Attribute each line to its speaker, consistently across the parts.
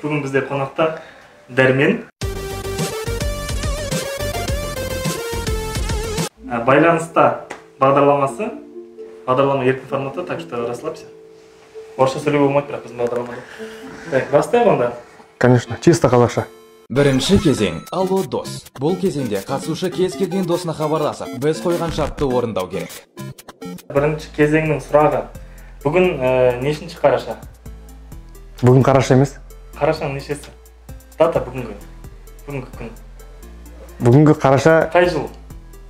Speaker 1: Бүгін бізде қонақта Дәрмен. Байланыста бағдарламасы. Бағдарлама еркін форматта, так что расслабься. Орысша сөйлеуге болмайды, бірақ біздің бағдарламада. Так, бастайық онда.
Speaker 2: Конечно, чисто қазақша.
Speaker 3: Бірінші кезең – алло дос. Бұл кезеңде қатысушы кез келген досына хабарласып, біз қойған шартты орындау керек.
Speaker 1: Бірінші кезеңнің сұрағы. Бүгін нешінші қараша?
Speaker 2: Бүгін қараша емес.
Speaker 1: Қарашаның нешесі? Дата бүгінгі. Бүгінгі күн.
Speaker 2: Бүгінгі қараша...
Speaker 1: Қай жыл?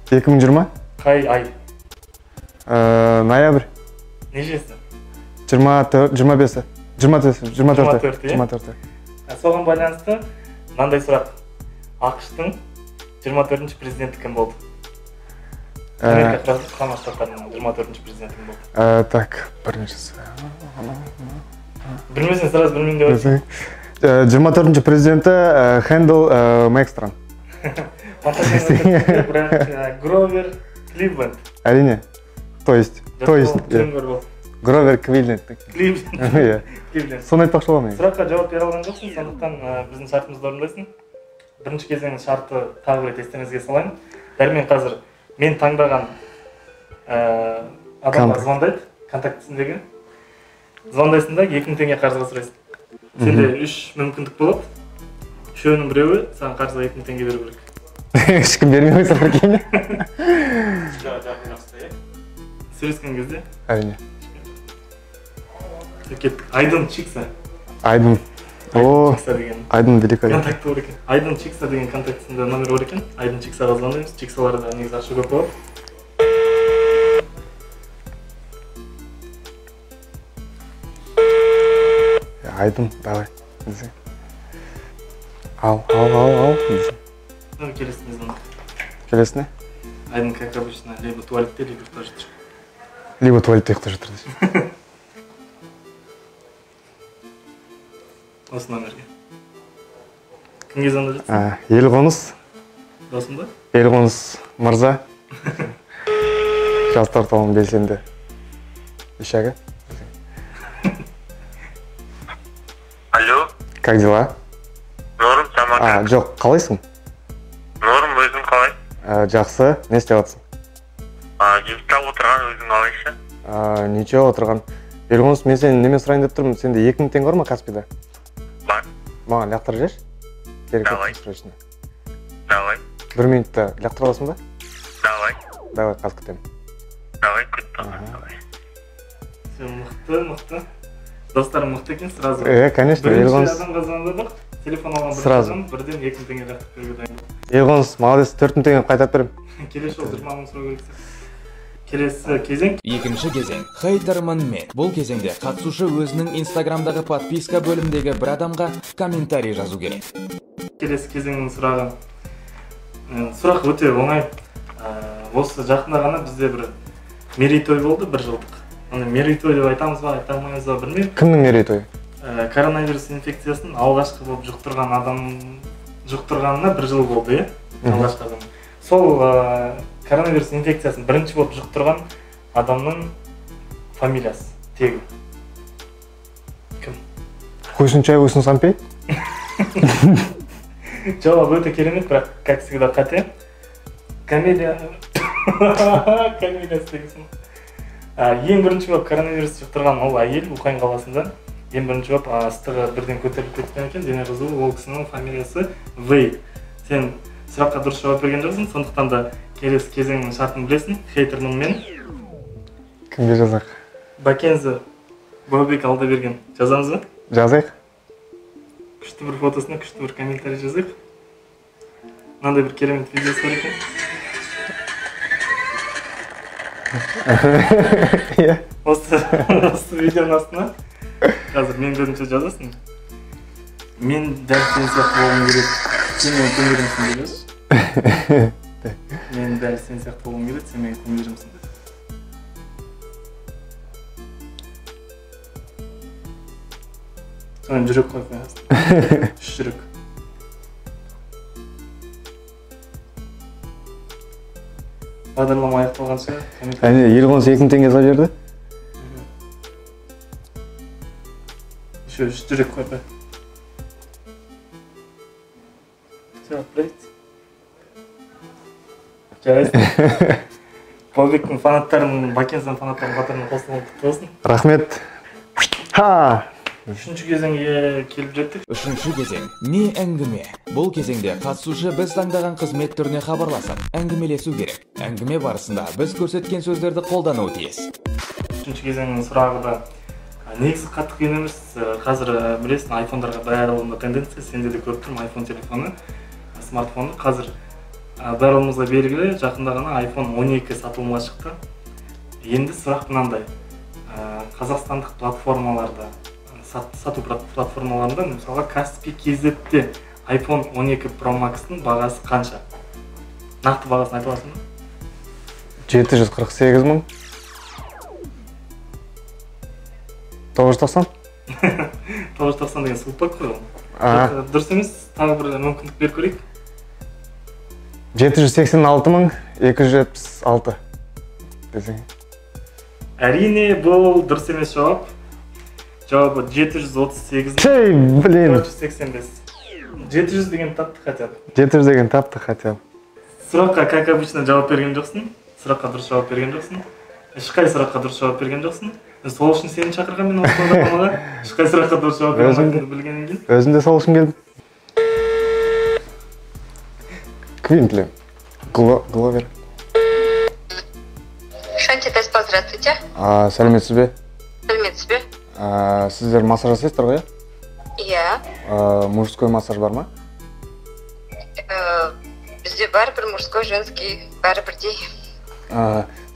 Speaker 2: 2020?
Speaker 1: Қай ай?
Speaker 2: Ноябрь.
Speaker 1: Нешесі?
Speaker 2: 24.
Speaker 1: Соған байланысты мынандай сұрақ. ақш-тың 24-ші президенті кім болды? Америка құрама штаттарының 24-ші президенті кім болды?
Speaker 2: Так, біріншісі.
Speaker 1: Білмесең, сразу білмеймін деп айтсың.
Speaker 2: 24-ші президенті Хендл Мэкстрон.
Speaker 1: Бірақ Гровер Кливленд.
Speaker 2: Әрине. То есть. Гровер Кливленд. Соны айтпақшы боламын.
Speaker 1: Сұраққа жауап бере алған жоқсың, сондықтан біздің шартымызды орындайсың. Бірінші кезеңнің шарты тағы бір естеріңізге салайын. Дәрмен қазір мен таңдаған адамға звондайды, контактісіндегі. Звондайсың да 2000 теңге қарызға сұрайсың. Сенде 3 мүмкіндік болады. Үшеуінің біреуі саған қарызға 2000 теңге беру керек.
Speaker 2: Ешкім бермей қойса прикинь.
Speaker 1: Сөйлескен кезде?
Speaker 2: Әрине.
Speaker 1: Айдын Чикса.
Speaker 2: Айдын. О, Айдын великолепный.
Speaker 1: Контакты бар екен. Айдын Чикса деген контактісінде номер бар екен. Айдын Чиксаға звондаймыз. Чиксаларда негізі ашу көп болады.
Speaker 2: Айдын, давай. Ал.
Speaker 1: Келесіне звондайық.
Speaker 2: Келесіне?
Speaker 1: Айдын, как обычно, либо туалетте, либо в жатыр.
Speaker 2: Либо туалетте ұйықтап жатыр дейсің.
Speaker 1: Осы номерге. Кімге звондап жатсың?
Speaker 2: Елқоныс.
Speaker 1: Досым ба?
Speaker 2: Елқоныс мырза. Жастар тобының белсенді ишәгі.
Speaker 4: Алло.
Speaker 2: Как дела?
Speaker 4: Норм, тамака.
Speaker 2: Жоқ, қалайсың?
Speaker 4: Норм, өзің қалай?
Speaker 2: Жақсы, не істеп жатсың?
Speaker 4: Жұмыста отырған, өзің қалайша?
Speaker 2: Ничего, отырған. Елқоныс, мен сені немен сұрайын деп тұрмын, сенде 2000 теңге бар ма Каспида?
Speaker 4: Бар.
Speaker 2: Маған лақтырып жеш?
Speaker 4: Давай. Давай.
Speaker 2: 1 минутта лақтырып аласың ба?
Speaker 4: Давай.
Speaker 2: Давай, қазір күтемін.
Speaker 4: Давай, күттім.
Speaker 1: Сен мықты. Достарым мықты екен, сразу.
Speaker 2: Конечно,
Speaker 1: Елқоныс. Бірінші адамға звондадық, телефон алған бір адам, бірден 2000 теңге лақтырып беруге дайын.
Speaker 2: Елқоныс, молодец, 4000 теңге қайтарып беремін.
Speaker 1: Келесі жол 20 мың сұрау керексің. Келесі кезең.
Speaker 3: Екінші кезең – хейтермін мен. Бұл кезеңде қатысушы өзінің инстаграмдағы подписка бөлімдегі бір адамға комментарий жазу керек.
Speaker 1: Келесі кезеңнің сұрағы. Сұрақ өте оңай. Осы жақында ғана бізде бір мерейтой болды, 1 жылдық. Мерейтой деп айтамыз ба, айта алмаймыз ба, білмеймін.
Speaker 2: Кімнің мерейтойы?
Speaker 1: Коронавирус инфекциясын алғашқы болып жұқтырған адам жұқтырғанына 1 жыл болды, алғашқы адам. Сол коронавирус инфекциясын бірінші болып жұқтырған адамның фамилиясы, тегі. Кім?
Speaker 2: Қойшынчай өсін сампей?
Speaker 1: Жауап өте керемет, бірақ, как всегда, қате. Камелиясы дегісін. Ең бірінші болып коронавирус жұқтырған ол әйел Ухань қаласында. Ең бірінші болып ыстығы бірден көтеріліп кеткен екен, дене қызуы, ол кісінің фамилиясы Вэй. Сен сұраққа дұрыс жауап берген жоқсың, сондықтан да келесі кезеңнің шартын білесің. Хейтермін мен.
Speaker 2: Кімге жазақ?
Speaker 1: Бакензі Баубек Алдаберген. Жазамыз ба?
Speaker 2: Жазайық.
Speaker 1: Күшті бір фотосына, күшті бір комментарий жазайық. Мынандай бір керемет видеосы бар екен. Осы видеоның астына қазір мен көзімше жазасың. Мен дәл сен сияқты болғым келеді. Сен менің кумирімсің деп. Мен дәл сен сияқты болғым келеді, сен менің кумирімсің деп. Соған жүрек қойып қоясың. 3 жүрек. Бағдарлама аяқталғанша
Speaker 2: Әне, Елқоныс 2000 теңге салып берді.
Speaker 1: Еще 3 жүрек қойып. Жауап берейік. Жарайсың. Болбектің фанаттарын, Бакензаның фанаттарын қатарына қосылған құтты болсын.
Speaker 2: Рахмет. Ха!
Speaker 1: Үшінші кезеңге келіп жеттік.
Speaker 3: Үшінші кезең не әңгіме. Бұл кезеңде қатысушы біз таңдаған қызмет түріне хабарласып, әңгімелесу керек. Әңгіме барысында біз көрсеткен сөздерді қолдануы тиіс.
Speaker 1: Үшінші кезеңнің сұрағы да негізі қатты қиын емес. Қазір білесің, айфондарға барлығында тенденция, сенде де көріп тұрмын, айфон телефоны, смартфоны. Қазір барлығымызға белгілі, жақында ғана iPhone 12 сатылымға шықты. Енді сұрақ мынандай. Қазақстандық платформаларда, сату платформаларында, мысалға Каспи KZ-те iPhone 12 Pro Max-тың бағасы қанша? Нақты бағасын айта аласың ба?
Speaker 2: 748 мың. 990?
Speaker 1: 990 деген сұлпақ қой. Дұрыс емес, тағы бір мүмкіндік беріп көрейік.
Speaker 2: 786 мың 276 десең.
Speaker 1: Әрине, бұл дұрыс емес жауап. Жауабы 738
Speaker 2: блин.
Speaker 1: 485. 700 деген тапты хотя бы.
Speaker 2: 700 деген тапты хотя бы.
Speaker 1: Сұраққа, как обычно, жауап берген жоқсың. Сұраққа дұрыс жауап берген жоқсың. Ешқай сұраққа дұрыс жауап берген жоқсың. Сол үшін сені шақырған мен осы бағдарламаға. Ешқай сұраққа дұрыс жауап бермейтініңді білгеннен кейін.
Speaker 2: Өзім де сол үшін келдім. Квин тілем. Гловер.
Speaker 5: Шанти Теспа, здравствуйте.
Speaker 2: Сәлеметсіз бе?
Speaker 5: Сәлеметсіз бе?
Speaker 2: Сіздер массаж жасайсыздар ғой?
Speaker 5: Иә.
Speaker 2: Мужской массаж бар ма?
Speaker 5: Бізде бәрібір мужской, женский, бәрібірдей.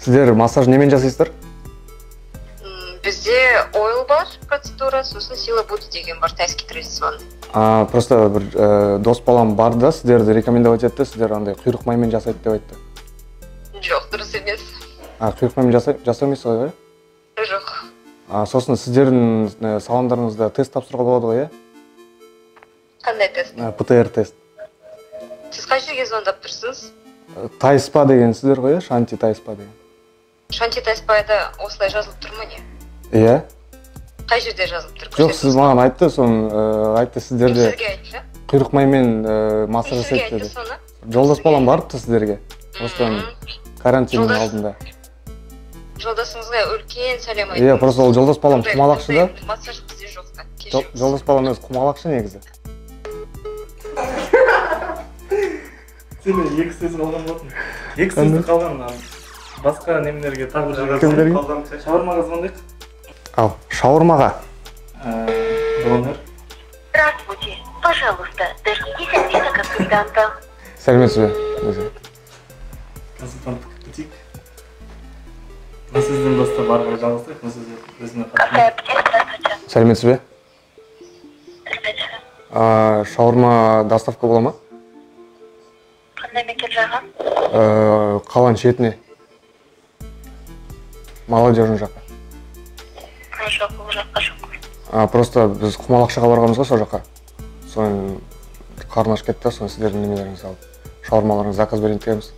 Speaker 2: Сіздер массаж немен жасайсыздар?
Speaker 5: Бізде ойл бар процедура, сосын сила буд деген бар, тайский традиционный.
Speaker 2: Просто бір дос балам бар да, сіздерді рекомендовать етті, сіздер андай құйрық маймен жасайды деп айтты.
Speaker 5: Жоқ, дұрыс емес.
Speaker 2: Құйрық маймен жасамайсыз ғой?
Speaker 5: Жоқ.
Speaker 2: Сосын сіздердің салондарыңызда тест тапсыруға болады ғой, е?
Speaker 5: Қандай тест?
Speaker 2: ПТР тест.
Speaker 5: Сіз қай жерге звондап тұрсыз?
Speaker 2: Тайспа деген сіздер ғой, Шанти Тайспа деген.
Speaker 5: Шанти Тайспада осылай жазылып тұр ма не?
Speaker 2: Иә.
Speaker 5: Қай жерде жазылып тұр?
Speaker 2: Жоқ, сіз маған айтты, айтты сіздерде
Speaker 5: Сізге айтты?
Speaker 2: құйрық маймен массаж жасайды деді. Жолдас балам барыпты сіздерге. Осыдан карантиннің алдында.
Speaker 5: Жолдасыңызға үлкен сәлем айтыңыз.
Speaker 2: Иә, просто ол жолдас балам құмалақшы да.
Speaker 5: Массаж бізде жоқ та.
Speaker 2: Жолдас балам өзі құмалақшы негізі.
Speaker 1: Сен екі сөз қалған болатын. Екі сөзді қалған. Басқа немелерге тағы бір жерге шаурмаға звондайық.
Speaker 2: Ал, шаурмаға.
Speaker 1: Донор.
Speaker 6: Здравствуйте. Пожалуйста, дождитесь ответа консультанта.
Speaker 2: Сәлеметсіз бе?
Speaker 1: Консультанттық күтейік. Мен сізден баста барғай жалғастайық. Мен сізді өзіме қатырмын.
Speaker 2: Сәлеметсіз бе? Шаурма доставка бола ма?
Speaker 6: Қандай мекен жағы?
Speaker 2: Қалан шетіне. Молодежный жаққа.
Speaker 6: Жоқ, ол жаққа жоқ.
Speaker 2: Просто біз құмалақшыға барғанбыз ғой сол жаққа. Соның қарны ашып кетті, соны сіздердің немелеріңізді алып. Шаурмаларыңыз заказ берейін дегенбіз.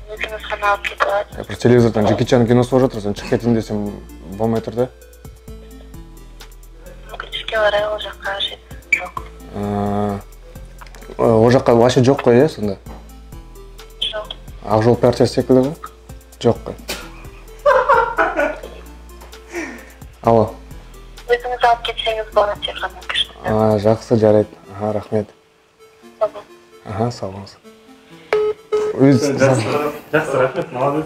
Speaker 6: Өзіңіз ғана алып кетіп алады.
Speaker 2: Просто телевизордан Джеки Чан киносы болып жатыр, соны шығып кетейін десем болмай тұр да.
Speaker 6: Өкінішке орай ол жаққа жетім жоқ.
Speaker 2: Ол жаққа вообще жоқ қой, е, сонда?
Speaker 6: Жоқ.
Speaker 2: Ақжол партиясы секілді ғой? Жоқ қой. Алло.
Speaker 6: Өзіңіз алып кетсеңіз болады тек қана кішкене.
Speaker 2: Жақсы, жарайды. Рахмет. Сау болыңыз.
Speaker 1: Жақсы, рахмет, молодец.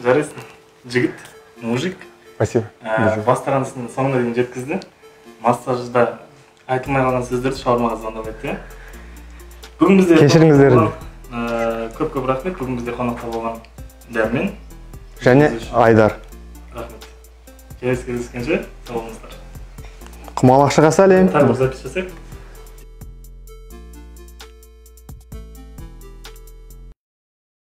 Speaker 1: Жарайсың. Жігіт, мужик.
Speaker 2: Спасибо.
Speaker 1: Бастағансын соңына дейін жеткізді. Массажда айтылмай қалған сөздерді шаурмаға звондап айтты. Бүгін бізде
Speaker 2: кешіріңіздер.
Speaker 1: Көп рахмет. Бүгін бізде қонақта болған Дәрмен
Speaker 2: және Айдар.
Speaker 1: Рахмет. Келесі кездескенше сау болыңыздар.
Speaker 2: Құмалақшыға сәлем.
Speaker 1: Тағы бір запись жасайық.